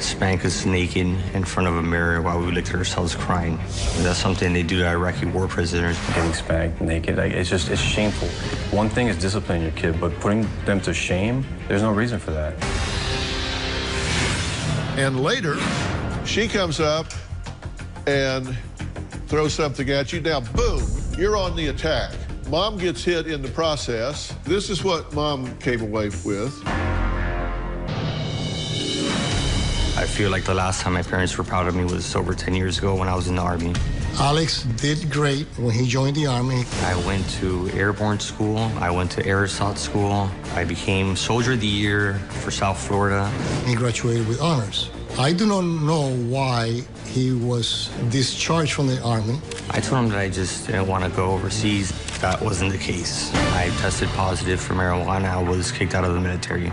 spank us naked in front of a mirror while we looked at ourselves crying. That's something they do to Iraqi war prisoners. Getting spanked naked, it's shameful. One thing is disciplining your kid, but putting them to shame, there's no reason for that. And later, she comes up and throws something at you. Now, boom, you're on the attack. Mom gets hit in the process. This is what Mom came away with. I feel like the last time my parents were proud of me was over 10 years ago when I was in the Army. Alex did great when he joined the Army. I went to airborne school. I went to air assault school. I became Soldier of the Year for South Florida. He graduated with honors. I do not know why he was discharged from the Army. I told him that I just didn't want to go overseas. That wasn't the case. I tested positive for marijuana. I was kicked out of the military.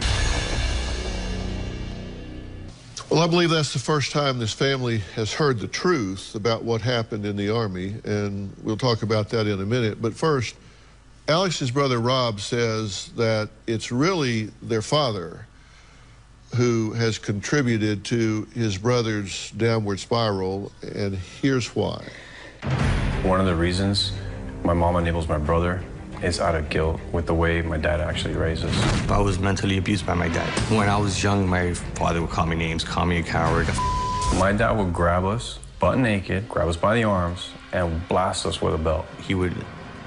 Well, I believe that's the first time this family has heard the truth about what happened in the Army, and we'll talk about that in a minute. But first, Alex's brother Rob says that it's really their father who has contributed to his brother's downward spiral, and here's why. One of the reasons my mom enables my brother is out of guilt with the way my dad actually raised us. I was mentally abused by my dad. When I was young, my father would call me names, call me a coward. My dad would grab us, butt naked, grab us by the arms, and blast us with a belt. He would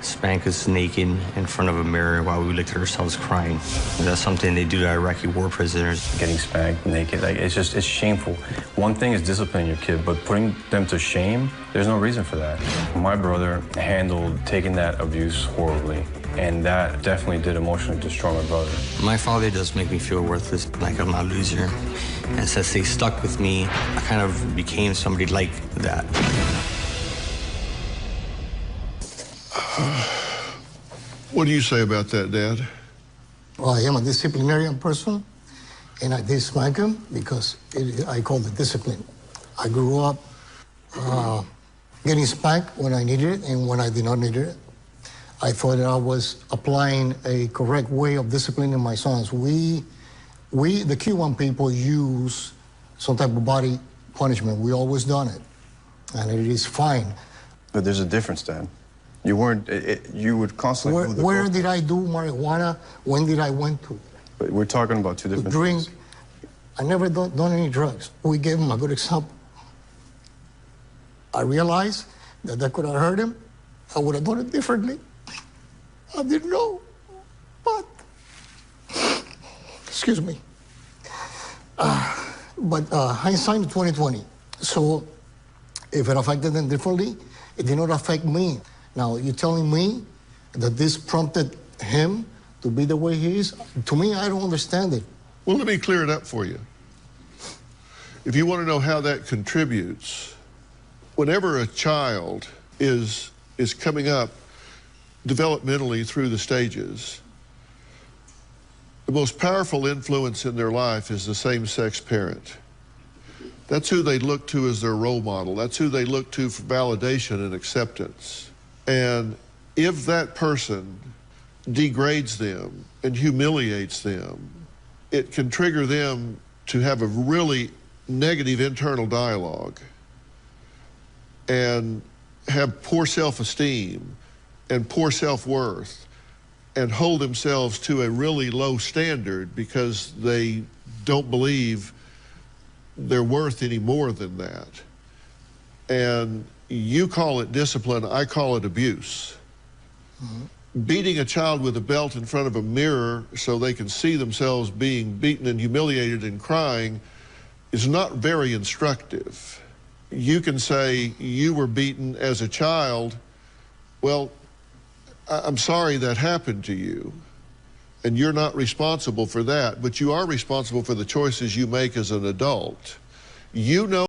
spank us naked in front of a mirror while we looked at ourselves crying. That's something they do to Iraqi war prisoners. Getting spanked naked, it's shameful. One thing is disciplining your kid, but putting them to shame, there's no reason for that. My brother handled taking that abuse horribly, and that definitely did emotionally destroy my brother. My father does make me feel worthless, like I'm a loser. And since they stuck with me, I kind of became somebody like that. What do you say about that, Dad? Well, I am a disciplinarian person, and I did spank him because I call it discipline. I grew up getting spanked when I needed it and when I did not need it. I thought that I was applying a correct way of disciplining my sons. We, the Cuban people, use some type of body punishment. We always done it, and it is fine. But there's a difference, Dad. You weren't, you would constantly... Where did I do marijuana? When did I went to? But we're talking about two different drink. things. I never done any drugs. We gave him a good example. I realized that that could have hurt him. I would have done it differently. I didn't know, but, excuse me. But hindsight 2020. So if it affected them differently, it did not affect me. Now, you're telling me that this prompted him to be the way he is? To me, I don't understand it. Well, let me clear it up for you. If you want to know how that contributes, whenever a child is coming up developmentally through the stages, the most powerful influence in their life is the same-sex parent. That's who they look to as their role model. That's who they look to for validation and acceptance. And if that person degrades them and humiliates them, it can trigger them to have a really negative internal dialogue and have poor self-esteem and poor self-worth and hold themselves to a really low standard because they don't believe they're worth any more than that. And you call it discipline, I call it abuse. Mm-hmm. Beating a child with a belt in front of a mirror so they can see themselves being beaten and humiliated and crying is not very instructive. You can say you were beaten as a child. Well, I'm sorry that happened to you, and you're not responsible for that, but you are responsible for the choices you make as an adult. You know